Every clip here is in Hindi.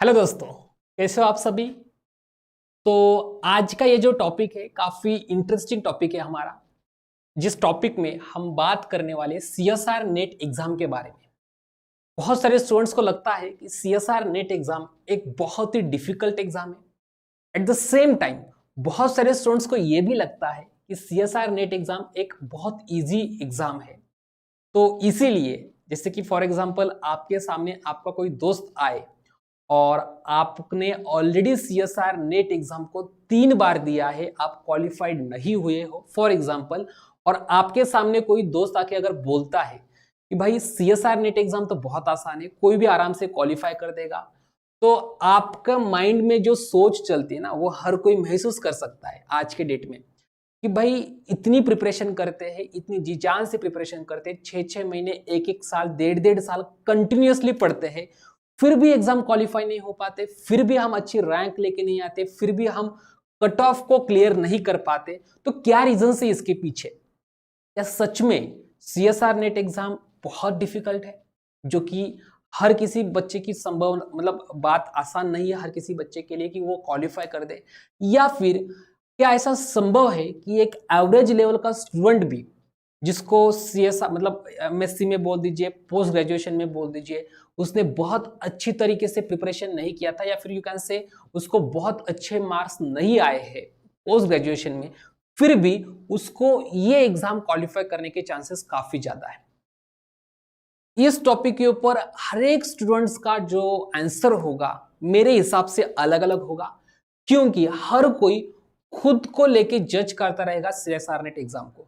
हेलो दोस्तों, कैसे हो आप सभी। तो आज का ये जो टॉपिक है काफी इंटरेस्टिंग टॉपिक है हमारा, जिस टॉपिक में हम बात करने वाले सीएसआर नेट एग्जाम के बारे में। बहुत सारे स्टूडेंट्स को लगता है कि सीएसआर नेट एग्जाम एक बहुत ही डिफिकल्ट एग्जाम है। एट द सेम टाइम बहुत सारे स्टूडेंट्स को यह भी लगता है कि सीएसआर नेट एग्जाम एक बहुत इजी एग्जाम है। तो इसीलिए जैसे कि फॉर एग्जांपल आपके सामने आपका कोई दोस्त आए और आपने ऑलरेडी सीएसआर नेट एग्जाम को 3 बार दिया है, आप क्वालिफाइड नहीं हुए हो फॉर एग्जांपल, और आपके सामने कोई दोस्त आके अगर बोलता है कि भाई सीएसआर नेट एग्जाम तो बहुत आसान है, कोई भी आराम से क्वालिफाई कर देगा, तो आपका माइंड में जो सोच चलती है ना, वो हर कोई महसूस कर सकता है आज के डेट में कि भाई इतनी प्रिपरेशन करते हैं, इतनी जी जान से प्रिपरेशन करते हैं, 6-6 महीने, 1-1 साल, 1.5-1.5 साल कंटिन्यूअसली पढ़ते हैं, फिर भी एग्जाम क्वालिफाई नहीं हो पाते, फिर भी हम अच्छी रैंक लेके नहीं आते, फिर भी हम कट ऑफ को क्लियर नहीं कर पाते। तो क्या रीजन है इसके पीछे? क्या सच में सीएसआर नेट एग्जाम बहुत डिफिकल्ट है, जो कि हर किसी बच्चे की संभव मतलब बात आसान नहीं है हर किसी बच्चे के लिए कि वो क्वालिफाई कर दे? या फिर क्या ऐसा संभव है कि एक एवरेज लेवल का स्टूडेंट भी, जिसको सीएसआर मतलब एमएससी में बोल दीजिए, पोस्ट ग्रेजुएशन में बोल दीजिए, उसने बहुत अच्छी तरीके से प्रिपरेशन नहीं किया था, या फिर यू कैन से उसको बहुत अच्छे मार्क्स नहीं आए हैं पोस्ट ग्रेजुएशन में, फिर भी उसको ये एग्जाम क्वालिफाई करने के चांसेस काफी ज्यादा है। इस टॉपिक के ऊपर हर एक स्टूडेंट्स का जो आंसर होगा मेरे हिसाब से अलग अलग होगा, क्योंकि हर कोई खुद को लेके जज करता रहेगा सीएसआर नेट एग्जाम को।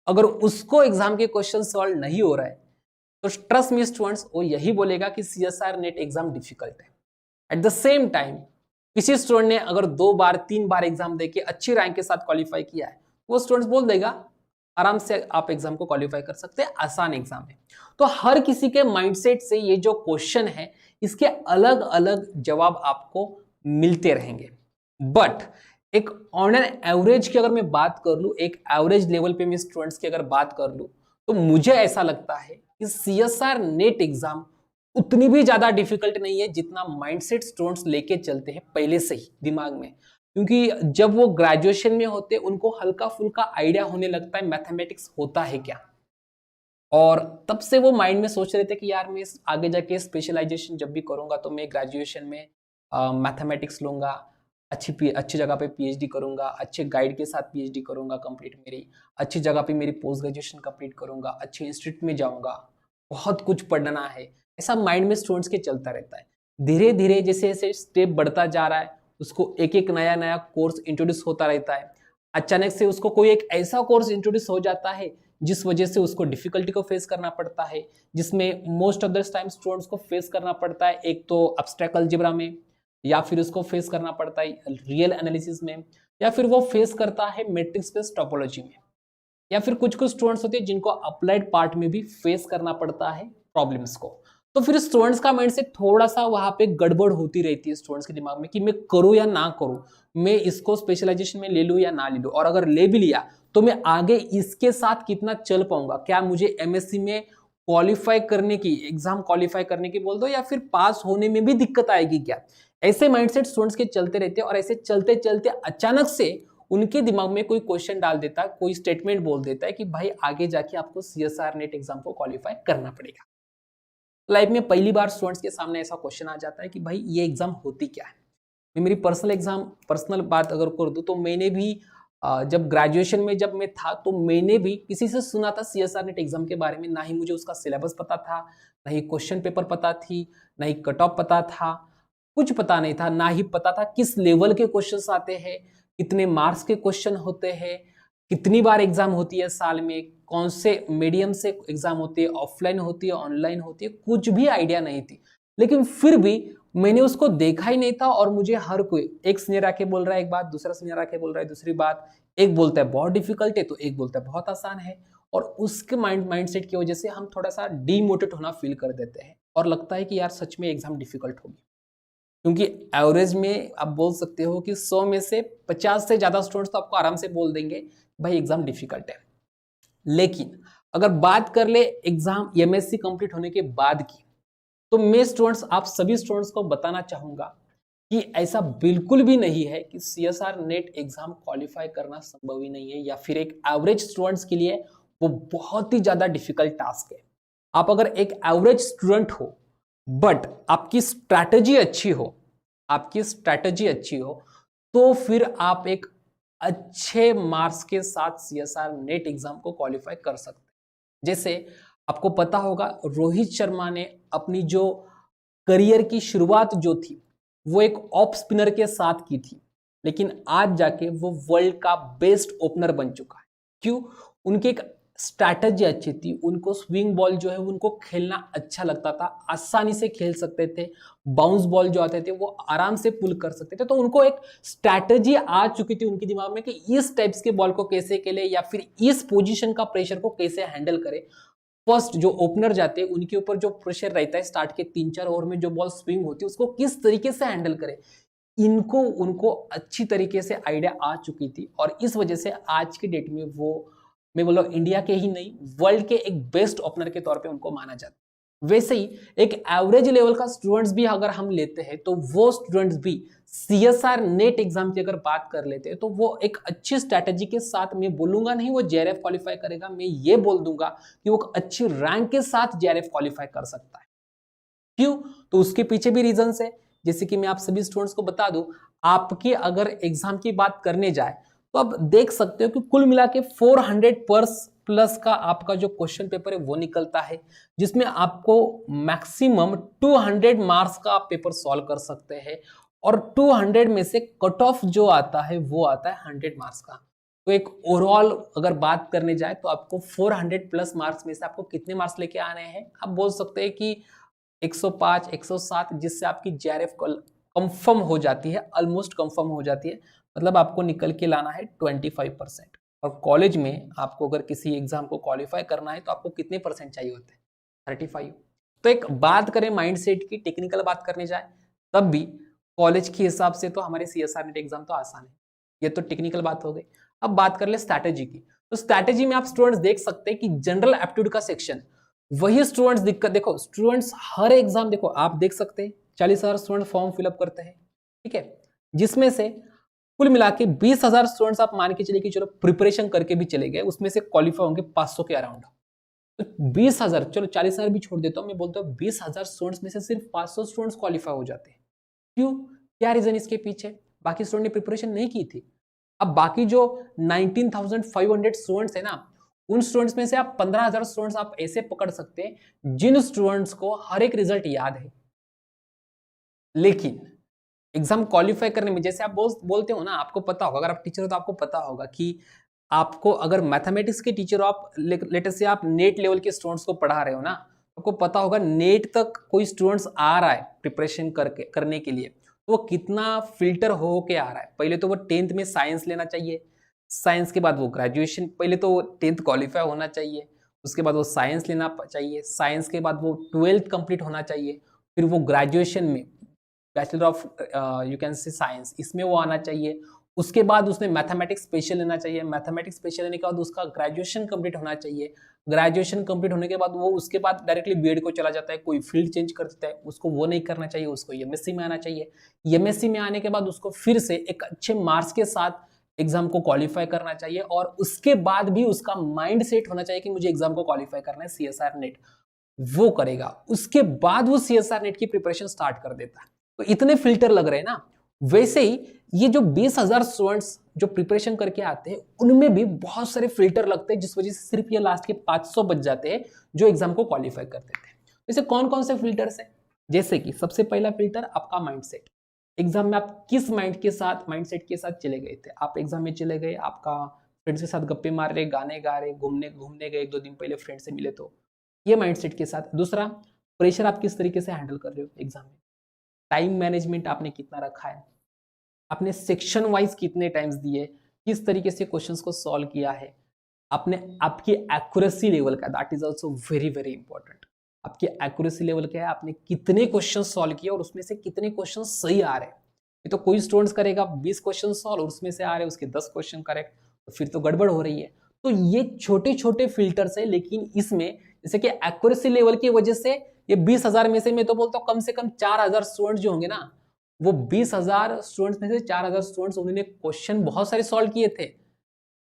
अगर उसको एग्जाम के क्वेश्चन सॉल्व नहीं हो रहा है तो ट्रस्ट मी स्टूडेंट्स, वो यही बोलेगा कि सीएसआर नेट एग्जाम डिफिकल्ट है। एट द सेम टाइम किसी स्टूडेंट ने अगर 2 बार 3 बार एग्जाम देके अच्छी रैंक के साथ क्वालिफाई किया है, वो स्टूडेंट्स बोल देगा आराम से आप एग्जाम को क्वालिफाई कर सकते हैं, आसान एग्जाम है। तो हर किसी के माइंडसेट से ये जो क्वेश्चन है, इसके अलग अलग जवाब आपको मिलते रहेंगे। बट एक ऑन एन एवरेज की अगर मैं बात कर लूं, एक एवरेज लेवल पे मैं स्टूडेंट्स की अगर बात कर लूं, तो मुझे ऐसा लगता है कि सीएसआर नेट एग्जाम उतनी भी ज्यादा डिफिकल्ट नहीं है जितना माइंडसेट स्टूडेंट्स लेके चलते हैं पहले से ही दिमाग में। क्योंकि जब वो ग्रेजुएशन में होते हैं उनको हल्का फुल्का आइडिया होने लगता है मैथमेटिक्स होता है क्या, और तब से वो माइंड में सोच रहे थे कि यार मैं आगे जाके स्पेशलाइजेशन जब भी करूंगा तो मैं ग्रेजुएशन में मैथमेटिक्स लूंगा, अच्छी जगह पे पीएचडी करूंगा, अच्छे गाइड के साथ पीएचडी करूंगा कंप्लीट मेरी, अच्छी जगह पे मेरी पोस्ट ग्रेजुएशन कंप्लीट करूंगा, अच्छे इंस्टीट्यूट में जाऊंगा, बहुत कुछ पढ़ना है, ऐसा माइंड में स्टूडेंट्स के चलता रहता है। धीरे धीरे जैसे जैसे स्टेप बढ़ता जा रहा है, उसको एक एक नया नया कोर्स इंट्रोड्यूस होता रहता है। अचानक से उसको कोई एक ऐसा कोर्स इंट्रोड्यूस हो जाता है जिस वजह से उसको डिफिकल्टी को फेस करना पड़ता है, जिसमें most of the time students को फेस करना पड़ता है एक तो एब्स्ट्रैक्ट अलजेब्रा में, या फिर उसको फेस करना पड़ता है रियल एनालिसिस में, या फिर वो फेस करता है मैट्रिक्स बेस्ड टोपोलॉजी में, या फिर कुछ कुछ स्टूडेंट्स होते हैं जिनको अप्लाइड पार्ट में भी फेस करना पड़ता है प्रॉब्लम्स को। तो फिर स्टूडेंट्स का माइंड से थोड़ा सा वहां पे गड़बड़ होती रहती है स्टूडेंट्स के दिमाग में कि मैं करूं या ना करूं, मैं इसको स्पेशलाइजेशन में ले लूं या ना ले लूं, और अगर ले भी लिया तो मैं आगे इसके साथ कितना चल पाऊंगा, क्या मुझे एमएससी में क्वालिफाई करने की, एग्जाम क्वालिफाई करने की बोल दो, या फिर पास होने में भी दिक्कत आएगी क्या। ऐसे माइंडसेट स्टूडेंट्स के चलते रहते हैं, और ऐसे चलते चलते अचानक से उनके दिमाग में कोई क्वेश्चन डाल देता है, कोई स्टेटमेंट बोल देता है कि भाई आगे जाके आपको सीएसआर नेट एग्जाम को क्वालिफाई करना पड़ेगा। लाइफ में पहली बार स्टूडेंट्स के सामने ऐसा क्वेश्चन आ जाता है कि भाई ये एग्जाम होती क्या है। मैं मेरी पर्सनल बात अगर कर दूं तो मैंने भी जब ग्रेजुएशन में जब मैं था तो मैंने भी किसी से सुना था सीएसआर नेट एग्जाम के बारे में, ना ही मुझे उसका सिलेबस पता था, ना ही क्वेश्चन पेपर पता थी, ना ही कट ऑफ पता था, कुछ पता नहीं था, ना ही पता था किस लेवल के क्वेश्चंस आते हैं, कितने मार्क्स के क्वेश्चन होते हैं, कितनी बार एग्जाम होती है साल में, कौन से मीडियम से एग्जाम होती है, ऑफलाइन होती है, ऑनलाइन होती है, कुछ भी आइडिया नहीं थी। लेकिन फिर भी मैंने उसको देखा ही नहीं था, और मुझे हर कोई एक सीनियर आके बोल रहा है एक बात, दूसरा सीनियर आके बोल रहा है दूसरी बात, एक बोलता है बहुत डिफिकल्ट है तो एक बोलता है बहुत आसान है, और उसके माइंडसेट की वजह से हम थोड़ा सा डीमोटिवेट होना फील कर देते हैं और लगता है कि यार सच में एग्जाम डिफिकल्ट होगी। क्योंकि एवरेज में आप बोल सकते हो कि 100 में से 50 से ज्यादा स्टूडेंट्स तो आपको आराम से बोल देंगे भाई एग्जाम डिफिकल्ट है। लेकिन अगर बात कर ले एग्जाम एमएससी कंप्लीट होने के बाद की, तो मैं स्टूडेंट्स आप सभी स्टूडेंट्स को बताना चाहूंगा कि ऐसा बिल्कुल भी नहीं है कि सीएसआर नेट एग्जाम क्वालिफाई करना संभव ही नहीं है, या फिर एक एवरेज स्टूडेंट्स के लिए वो बहुत ही ज्यादा डिफिकल्ट टास्क है। आप अगर एक एवरेज स्टूडेंट हो बट आपकी स्ट्रैटेजी अच्छी हो, आपकी स्ट्रैटेजी अच्छी हो, तो फिर आप एक अच्छे मार्क्स के साथ सीएसआर नेट एग्जाम को क्वालिफाई कर सकते हैं। जैसे आपको पता होगा रोहित शर्मा ने अपनी जो करियर की शुरुआत जो थी वो एक ऑफ स्पिनर के साथ की थी, लेकिन आज जाके वो वर्ल्ड का बेस्ट ओपनर बन चुका है। क्यों? उनकी एक स्ट्रैटेजी अच्छी थी, उनको स्विंग बॉल जो है उनको खेलना अच्छा लगता था, आसानी से खेल सकते थे, बाउंस बॉल जो आते थे वो आराम से पुल कर सकते थे। तो उनको एक स्ट्रैटेजी आ चुकी थी उनके दिमाग में कि इस टाइप्स के बॉल को कैसे खेले या फिर इस पोजीशन का प्रेशर को कैसे हैंडल करे। फर्स्ट जो ओपनर जाते हैं उनके ऊपर जो प्रेशर रहता है स्टार्ट के 3-4 ओवर में जो बॉल स्विंग होती है उसको किस तरीके से हैंडल करे, इनको उनको अच्छी तरीके से आइडिया आ चुकी थी। और इस वजह से आज की डेट में वो, मैं बोल रहा हूं, इंडिया के ही नहीं वर्ल्ड के एक बेस्ट ओपनर के तौर पे उनको माना जाता है। वैसे ही एक एवरेज लेवल का स्टूडेंट्स भी अगर हम लेते हैं तो वो स्टूडेंट्स भी सीएसआर नेट एग्जाम की अगर बात कर लेते हैं तो वो एक अच्छी स्ट्रैटेजी के साथ, मैं बोलूंगा नहीं वो जेआरएफ क्वालिफाई करेगा, मैं ये बोल दूंगा कि वो अच्छी रैंक के साथ जेआरएफ क्वालिफाई कर सकता है। क्यों? तो उसके पीछे भी रीजंस है, जैसे कि मैं आप सभी स्टूडेंट्स को बता दूं, आपकी अगर एग्जाम की बात करने जाए तो आप देख सकते हो कि कुल मिला के 400 प्लस का आपका जो क्वेश्चन पेपर है वो निकलता है, जिसमें आपको मैक्सिमम 200 मार्क्स का आप पेपर सॉल्व कर सकते हैं, और 200 में से कट ऑफ जो आता है वो आता है 100 मार्क्स का। तो एक ओवरऑल अगर बात करने जाए तो आपको 400 प्लस मार्क्स में से आपको कितने मार्क्स लेके आने हैं, आप बोल सकते हैं कि 105, 107, जिससे आपकी जेआरएफ कंफर्म हो जाती है, ऑलमोस्ट कंफर्म हो जाती है। मतलब आपको निकल के लाना है 25%। और कॉलेज में आपको अगर किसी एग्जाम को क्वालिफाई करना है तो आपको कितने परसेंट चाहिए होते हैं? 35। तो एक बात करें माइंडसेट की, टेक्निकल बात करने जाए तब भी कॉलेज के हिसाब से तो हमारे सीएसआर नेट एग्जाम तो आसान है। ये तो टेक्निकल बात हो गई। अब बात कर ले स्ट्रैटेजी की। तो स्ट्रैटेजी में आप स्टूडेंट्स देख सकते हैं कि जनरल एप्टीट्यूड का सेक्शन, वही स्टूडेंट्स दिक्कत, देखो स्टूडेंट्स हर एग्जाम, देखो आप देख सकते हैं 40,000 स्टूडेंट फॉर्म फिलअप करते हैं, ठीक है, जिसमें से कुल मिला के 20,000 स्टूडेंट्स आप मान के चलिए कि चलो प्रिपरेशन करके भी चले गए, उसमें से क्वालिफाई होंगे 500 के अराउंड। तो 20,000, चलो 40,000 भी छोड़ देता हूं, मैं बोलता हूं 20,000 स्टूडेंट्स में से सिर्फ 500 स्टूडेंट्स क्वालिफाई हो जाते हैं। क्यों? क्या रीजन इसके पीछे? बाकी स्टूडेंट ने प्रिपरेशन नहीं की थी। अब बाकी जो 19,500 स्टूडेंट्स है ना, उन स्टूडेंट्स में से आप 15,000 स्टूडेंट्स आप ऐसे पकड़ सकते हैं जिन स्टूडेंट्स को हर एक रिजल्ट याद है, लेकिन एग्जाम क्वालिफाई करने में, जैसे आप बोलते हो ना, आपको पता होगा, अगर आप टीचर हो तो आपको पता होगा कि आपको अगर मैथमेटिक्स के टीचर हो, आप लेटेस्ट से आप नेट लेवल के स्टूडेंट्स को पढ़ा रहे हो ना, आपको पता होगा नेट तक कोई स्टूडेंट्स आ रहा है प्रिपरेशन करने के लिए, तो वो कितना फिल्टर हो के आ रहा है। पहले तो वो 10th में साइंस लेना चाहिए, साइंस के बाद वो ग्रेजुएशन, पहले तो 10th क्वालिफाई होना चाहिए, उसके बाद वो साइंस लेना चाहिए, साइंस के बाद वो 12th कंप्लीट होना चाहिए, फिर वो ग्रेजुएशन में bachelor of you can say science, इसमें वो आना चाहिए, उसके बाद उसने मैथमेटिक्स स्पेशल लेना चाहिए, मैथमेटिक्स स्पेशल लेने के बाद उसका ग्रेजुएशन कंप्लीट होना चाहिए, ग्रेजुएशन कंप्लीट होने के बाद वो उसके बाद डायरेक्टली बीएड को चला जाता है, कोई फील्ड चेंज कर देता है, उसको वो नहीं करना चाहिए, उसको एमएससी में आना चाहिए, एमएससी में आने के बाद उसको फिर से एक अच्छे मार्क्स के साथ एग्जाम को क्वालिफाई करना चाहिए, और उसके बाद भी उसका माइंड सेट होना चाहिए कि मुझे एग्जाम को क्वालिफाई करना है, सीएसआर नेट वो करेगा, उसके बाद वो सीएसआर नेट की प्रिपरेशन स्टार्ट कर देता है। तो इतने फिल्टर लग रहे हैं ना। वैसे ही ये जो 20,000 स्टूडेंट्स जो प्रिपरेशन करके आते हैं उनमें भी बहुत सारे फिल्टर लगते हैं, जिस वजह से सिर्फ ये लास्ट के 500 बच जाते हैं जो एग्जाम को क्वालिफाई कर देते हैं। वैसे कौन कौन से फिल्टर्स हैं? जैसे कि सबसे पहला फिल्टर आपका माइंडसेट। एग्जाम में आप किस माइंडसेट के साथ चले गए थे? आप एग्जाम में चले गए, आपका फ्रेंड्स के साथ गप्पे मार रहे, गाने गा रहे, घूमने गए, 2 दिन पहले फ्रेंड से मिले, तो ये माइंडसेट के साथ। दूसरा, प्रेशर आप किस तरीके से हैंडल कर रहे हो एग्जाम में, टाइम मैनेजमेंट आपने कितना रखा है, आपने सेक्शन वाइज कितने टाइम्स दिए, किस तरीके से क्वेश्चंस को सॉल्व किया है, आपने आपकी एक्यूरेसी लेवल का, that is also very very important. आपकी एक्यूरेसी लेवल क्या है, आपने कितने क्वेश्चन सॉल्व किए और उसमें से कितने क्वेश्चन सही आ रहे हैं। ये तो कोई स्टूडेंट्स करेगा 20 क्वेश्चन सॉल्व और उसमें से आ रहे हैं उसके 10 क्वेश्चन करेक्ट, तो फिर तो गड़बड़ हो रही है। तो ये छोटे छोटे फिल्टर्स है, लेकिन इसमें जैसे कि एक्यूरेसी लेवल की वजह से ये 20,000 में से मैं तो बोलता हूँ कम से कम 4,000 स्टूडेंट जो होंगे ना, वो 20,000 स्टूडेंट्स में से 4,000 स्टूडेंट्स उन्होंने क्वेश्चन बहुत सारे सॉल्व किए थे,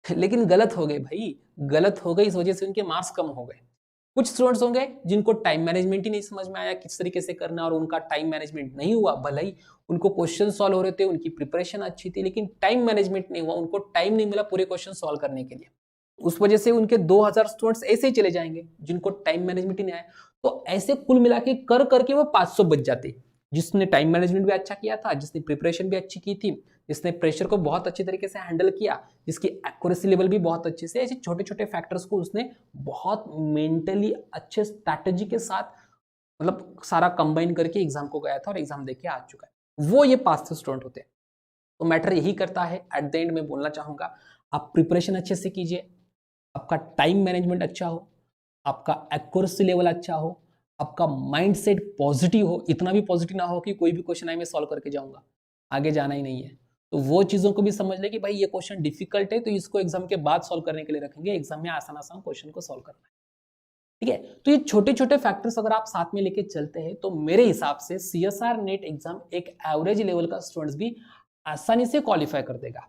लेकिन गलत हो गए भाई, गलत हो गए, इस वजह से उनके मार्क्स कम हो गए। कुछ स्टूडेंट्स होंगे जिनको टाइम मैनेजमेंट ही नहीं समझ में आया किस तरीके से करना, और उनका टाइम मैनेजमेंट नहीं हुआ, भले ही उनको क्वेश्चन सॉल्व हो रहे थे, उनकी प्रिपरेशन अच्छी थी, लेकिन टाइम मैनेजमेंट नहीं हुआ, उनको टाइम नहीं मिला पूरे क्वेश्चन सॉल्व करने के लिए। उस वजह से उनके 2,000 स्टूडेंट्स ऐसे ही चले जाएंगे जिनको टाइम मैनेजमेंट ही नहीं आया। तो ऐसे कुल मिला के कर करके वो 500 बच जाते, जिसने टाइम मैनेजमेंट भी अच्छा किया था, जिसने प्रिपरेशन भी अच्छी की थी, जिसने प्रेशर को बहुत अच्छी तरीके से हैंडल किया, जिसकी एक्यूरेसी लेवल भी बहुत अच्छे से, ऐसे छोटे छोटे फैक्टर्स को उसने बहुत मेंटली अच्छे स्ट्रैटेजी के साथ मतलब सारा कंबाइन करके एग्जाम को गया था और एग्जाम देके आ चुका है, वो ये पास से स्टूडेंट होते हैं। तो मैटर यही करता है, एट द एंड में बोलना चाहूंगा, आप प्रिपरेशन अच्छे से कीजिए, आपका टाइम मैनेजमेंट अच्छा हो, आपका एक्यूरेसी लेवल अच्छा हो, आपका माइंडसेट पॉजिटिव हो, इतना भी पॉजिटिव ना हो कि कोई भी क्वेश्चन आए मैं सॉल्व करके जाऊंगा, आगे जाना ही नहीं है। तो वो चीजों को भी समझ ले कि भाई ये क्वेश्चन डिफिकल्ट है तो इसको एग्जाम के बाद सॉल्व करने के लिए रखेंगे, एग्जाम में आसान आसान क्वेश्चन को सॉल्व करना है, ठीक है। तो ये छोटे छोटे फैक्टर्स अगर आप साथ में लेके चलते हैं तो मेरे हिसाब से CSR नेट एग्जाम एक एवरेज लेवल का स्टूडेंट्स भी आसानी से क्वालिफाई कर देगा।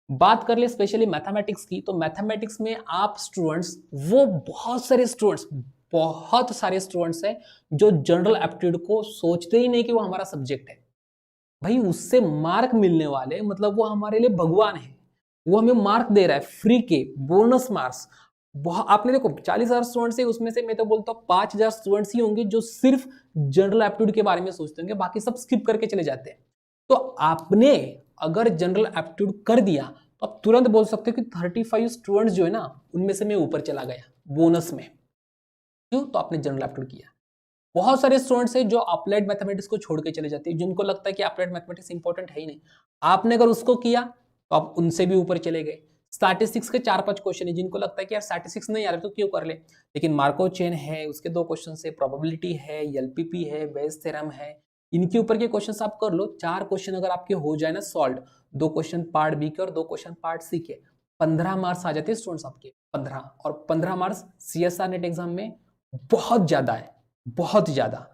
बात कर ले स्पेशली मैथमेटिक्स की, तो मैथमेटिक्स में आप स्टूडेंट्स, वो बहुत सारे स्टूडेंट्स हैं जो जनरल एप्टीट्यूड को सोचते ही नहीं कि वो हमारा सब्जेक्ट है। भाई उससे मार्क मिलने वाले, मतलब वो हमारे लिए भगवान है, वो हमें मार्क दे रहा है फ्री के बोनस मार्क्स। आपने देखो 40,000 स्टूडेंट्स है, उसमें से मैं तो बोलता हूँ 5,000 स्टूडेंट्स ही होंगे जो सिर्फ जनरल एप्टीट्यूड के बारे में सोचते होंगे, बाकी सब स्किप करके चले जाते हैं। तो आपने अगर जनरल एप्टीट्यूड कर दिया तो आप तुरंत बोल सकते हो कि 35 स्टूडेंट्स जो है ना, उनमें से मैं ऊपर चला गया बोनस में। क्यों? तो आपने जनरल एप्टीट्यूड किया। बहुत सारे स्टूडेंट्स हैं जो अप्लाइड मैथमेटिक्स को छोड़ के चले जाते हैं, जिनको लगता है कि अप्लाइड मैथमेटिक्स इंपॉर्टेंट है ही नहीं। आपने अगर उसको किया तो आप उनसे भी ऊपर चले गए। स्टैटिस्टिक्स के 4-5 क्वेश्चन है, जिनको लगता है कि यार स्टैटिस्टिक्स नहीं आ रहा तो क्यों कर ले, लेकिन मार्कोव चेन है, उसके 2 क्वेश्चन है, प्रोबेबिलिटी है, एलपीपी है, बेस थ्योरम है, इनके ऊपर के क्वेश्चन आप कर लो। 4 क्वेश्चन अगर आपके हो जाए ना सॉल्व, 2 क्वेश्चन पार्ट बी के और 2 क्वेश्चन पार्ट सी के, 15 मार्क्स आ जाते हैं स्टूडेंट्स आपके, 15। और 15 मार्क्स CSR नेट एग्जाम में बहुत ज्यादा है, बहुत ज्यादा।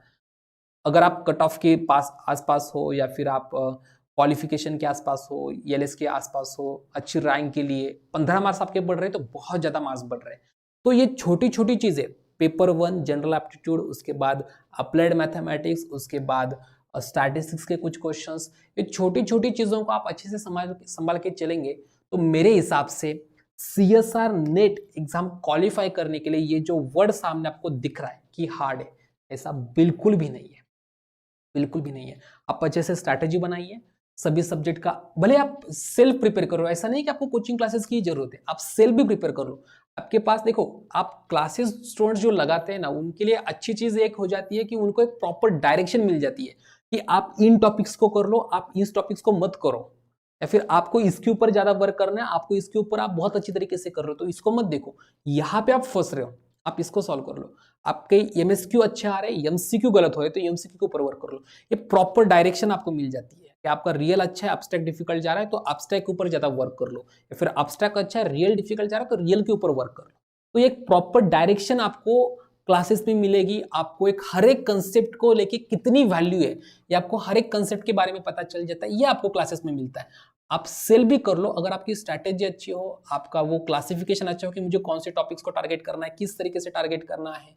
अगर आप कट ऑफ के पास आसपास हो, या फिर आप क्वालिफिकेशन के आसपास हो, एलएस के आसपास हो, अच्छी रैंक के लिए 15 मार्क्स आपके बढ़ रहे हैं, तो बहुत ज्यादा मार्क्स बढ़ रहे हैं। तो ये छोटी छोटी चीजें, पेपर 1 जनरल एप्टीट्यूड, उसके बाद अप्लाइड मैथमेटिक्स, उसके बाद स्टैटिस्टिक्स के कुछ क्वेश्चंस, ये छोटी छोटी चीजों को आप अच्छे से संभाल के चलेंगे तो मेरे हिसाब से CSR नेट एग्जाम क्वालिफाई करने के लिए ये जो वर्ड सामने आपको दिख रहा है कि हार्ड है, ऐसा बिल्कुल भी नहीं है, बिल्कुल भी नहीं है। आप अच्छे से स्ट्रैटेजी बनाइए, सभी सब्जेक्ट का, भले आप सेल्फ प्रिपेयर करो, ऐसा नहीं कि आपको कोचिंग क्लासेस की जरूरत है, आप सेल्फ भी प्रिपेयर कर लो। आपके पास देखो, आप क्लासेस स्टूडेंट्स जो लगाते हैं ना, उनके लिए अच्छी चीज एक हो जाती है कि उनको एक प्रॉपर डायरेक्शन मिल जाती है कि आप इन टॉपिक्स को कर लो, आप इस टॉपिक्स को मत करो, या फिर आपको इसके ऊपर ज्यादा वर्क करना है, आपको इसके ऊपर आप बहुत अच्छी तरीके से कर रहे हो तो इसको मत देखो, यहाँ पे आप फंस रहे हो, आप इसको सॉल्व कर लो। आपके एमएसक्यू अच्छे आ रहे हैं, एमसीक्यू गलत हो रहे तो एमसीक्यू के ऊपर वर्क कर लो। ये प्रॉपर डायरेक्शन आपको मिल जाती है कि आपका रियल अच्छा है, एब्स्ट्रैक्ट डिफिकल्ट जा रहा है तो एब्स्ट्रैक्ट के ऊपर ज्यादा वर्क कर लो, या फिर एब्स्ट्रैक्ट अच्छा है, रियल डिफिकल्ट जा रहा है तो रियल के ऊपर वर्क कर लो। तो एक प्रॉपर डायरेक्शन आपको क्लासेस में मिलेगी, आपको एक हर एक कंसेप्ट को लेके कितनी वैल्यू है ये आपको हर एक कंसेप्ट के बारे में पता चल जाता है, ये आपको क्लासेस में मिलता है। आप सेल भी कर लो, अगर आपकी स्ट्रैटेजी अच्छी हो, आपका वो क्लासिफिकेशन अच्छा हो कि मुझे कौन से टॉपिक्स को टारगेट करना है, किस तरीके से टारगेट करना है,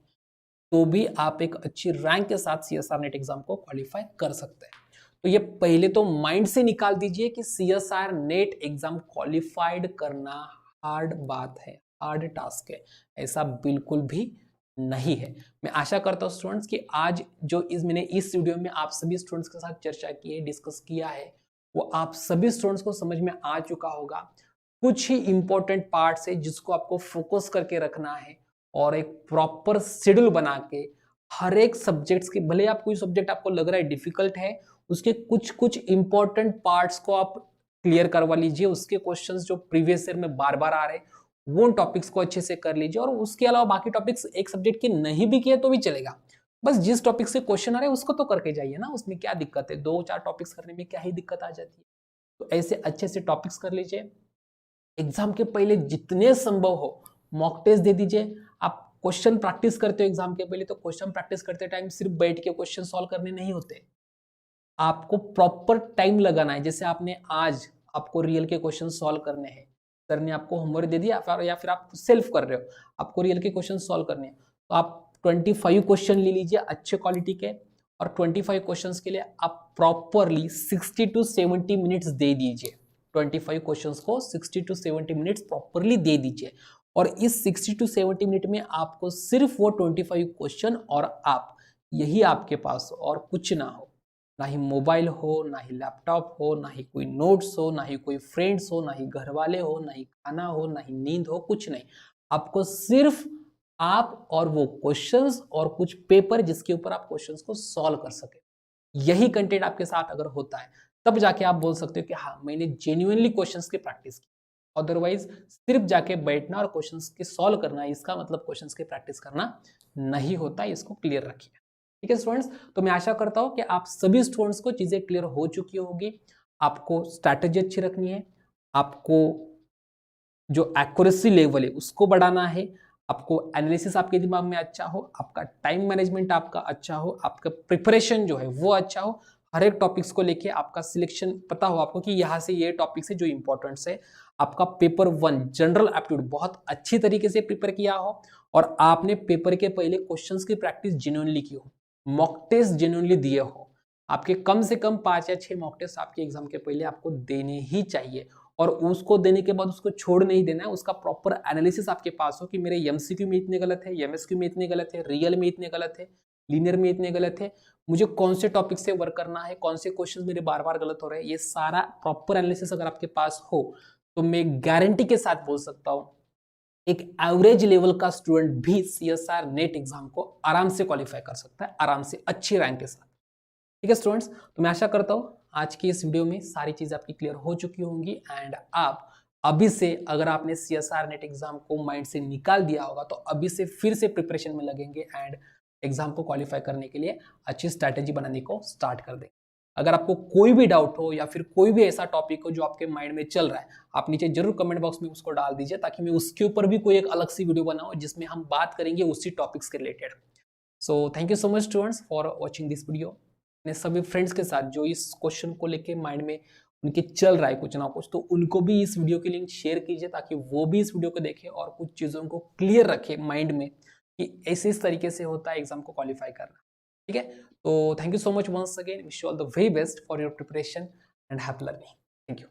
तो भी आप एक अच्छी रैंक के साथ CSR नेट एग्जाम को क्वालिफाई कर सकते हैं। तो ये पहले तो माइंड से निकाल दीजिए कि CSR नेट एग्जाम क्वालिफाइड करना हार्ड बात है, हार्ड टास्क है, ऐसा बिल्कुल भी नहीं है। मैं आशा करता हूं स्टूडेंट्स कि आज जो मैंने इस वीडियो में आप सभी स्टूडेंट्स के साथ चर्चा की है, डिस्कस किया है, वो आप सभी स्टूडेंट्स को समझ में आ चुका होगा। कुछ ही इंपॉर्टेंट पार्ट्स है जिसको आपको फोकस करके रखना है, और एक प्रॉपर शेड्यूल बना के हर एक सब्जेक्ट्स के, भले आप कोई सब्जेक्ट आपको लग रहा है डिफिकल्ट है, उसके कुछ कुछ इंपॉर्टेंट पार्ट्स को आप क्लियर करवा लीजिए, उसके क्वेश्चंस जो प्रीवियस ईयर में बार बार आ रहे हैं वो टॉपिक्स को अच्छे से कर लीजिए, और उसके अलावा बाकी टॉपिक्स एक सब्जेक्ट के नहीं भी किए तो भी चलेगा, बस जिस टॉपिक से क्वेश्चन आ रहे हैं उसको तो करके जाइए ना, उसमें क्या दिक्कत है, 2-4 टॉपिक्स करने में क्या ही दिक्कत आ जाती है। तो ऐसे अच्छे से टॉपिक्स कर लीजिए, एग्जाम के पहले जितने संभव हो मॉक टेस्ट दे दीजिए। आप क्वेश्चन प्रैक्टिस करते हो एग्जाम के पहले, तो क्वेश्चन प्रैक्टिस करते टाइम सिर्फ बैठ के क्वेश्चन सॉल्व करने नहीं होते, आपको प्रॉपर टाइम लगाना है। जैसे आपने आज आपको रियल के क्वेश्चन सॉल्व करने हैं, सर ने आपको होमवर्क दे दिया या फिर आप सेल्फ कर रहे हो, आपको रियल के क्वेश्चन सॉल्व करने हैं, तो आप 25 क्वेश्चन ले लीजिए अच्छे क्वालिटी के, और 25 क्वेश्चंस के लिए आप प्रॉपरली 60 टू 70 मिनट्स दे दीजिए। 25 क्वेश्चंस को 60 टू 70 मिनट्स प्रॉपरली दे दीजिए, और इस 60 टू 70 मिनट में आपको सिर्फ वो 25 क्वेश्चन और आप, यही आपके पास और कुछ ना हो, ना ही मोबाइल हो, ना ही लैपटॉप हो, ना ही कोई नोट्स हो, ना ही कोई फ्रेंड्स हो, ना ही घर वाले हो, ना ही खाना हो, ना ही नींद हो, कुछ नहीं। आपको सिर्फ आप और वो क्वेश्चंस और कुछ पेपर जिसके ऊपर आप क्वेश्चंस को सॉल्व कर सके, यही कंटेंट आपके साथ अगर होता है, तब जाके आप बोल सकते हो कि हाँ मैंने जेन्युइनली क्वेश्चंस की प्रैक्टिस की। अदरवाइज सिर्फ जाके बैठना और क्वेश्चंस के सॉल्व करना, इसका मतलब क्वेश्चंस की प्रैक्टिस करना नहीं होता, इसको क्लियर रखिए। ठीक है स्टूडेंट्स, तो मैं आशा करता हूं कि आप सभी स्टूडेंट्स को चीजें क्लियर हो चुकी होगी। आपको स्ट्रैटेजी अच्छी रखनी है, आपको जो एक्यूरेसी लेवल है उसको बढ़ाना है, आपको एनालिसिस आपके दिमाग में अच्छा हो, आपका टाइम मैनेजमेंट आपका अच्छा हो, आपका प्रिपरेशन जो है वो अच्छा हो, हर एक टॉपिक्स को लेके आपका सिलेक्शन पता हो आपको कि यहाँ से ये टॉपिक्स है जो इंपॉर्टेंट्स है, आपका पेपर 1 जनरल एप्टीट्यूड बहुत अच्छी तरीके से प्रिपेयर किया हो, और आपने पेपर के पहले क्वेश्चंस की प्रैक्टिस जेन्युइनली की हो, मॉक टेस्ट जेन्युइनली दिए हो। आपके कम से कम 5 या 6 मॉक टेस्ट आपके एग्जाम के पहले आपको देने ही चाहिए, और उसको देने के बाद उसको छोड़ नहीं देना है, उसका प्रॉपर एनालिसिस आपके पास हो कि मेरे एमसीक्यू में इतने गलत है, एमएसक्यू में इतने गलत है, रियल में इतने गलत है, लीनियर में इतने गलत है, मुझे कौन से टॉपिक से वर्क करना है, कौन से क्वेश्चन मेरे बार बार गलत हो रहे हैं, ये सारा प्रॉपर एनालिसिस अगर आपके पास हो, तो मैं गारंटी के साथ बोल सकता हूं एक एवरेज लेवल का स्टूडेंट भी सीएसआर नेट एग्जाम को आराम से क्वालिफाई कर सकता है, आराम से अच्छी रैंक के साथ। ठीक है स्टूडेंट्स, तो मैं आशा करता हूँ आज की इस वीडियो में सारी चीजें आपकी क्लियर हो चुकी होंगी, एंड आप अभी से, अगर आपने सीएसआर नेट एग्जाम को माइंड से निकाल दिया होगा, तो अभी से फिर से प्रिपरेशन में लगेंगे एंड एग्जाम को क्वालिफाई करने के लिए अच्छी स्ट्रैटेजी बनाने को स्टार्ट कर देंगे। अगर आपको कोई भी डाउट हो या फिर कोई भी ऐसा टॉपिक हो जो आपके माइंड में चल रहा है, आप नीचे जरूर कमेंट बॉक्स में उसको डाल दीजिए, ताकि मैं उसके ऊपर भी कोई एक अलग सी वीडियो बनाऊं जिसमें हम बात करेंगे उसी टॉपिक्स के related. So thank you so much students for watching this video. अपने सभी फ्रेंड्स के साथ जो इस क्वेश्चन को लेके माइंड में उनके चल रहा है कुछ ना कुछ, तो उनको भी इस वीडियो की लिंक शेयर कीजिए, ताकि वो भी इस वीडियो को देखें और कुछ चीज़ों को क्लियर रखे माइंड में कि ऐसे इस तरीके से होता है एग्जाम को क्वालिफाई करना। ठीक है, तो thank you so much once again, wish you all the very best for your preparation and happy learning. Thank you.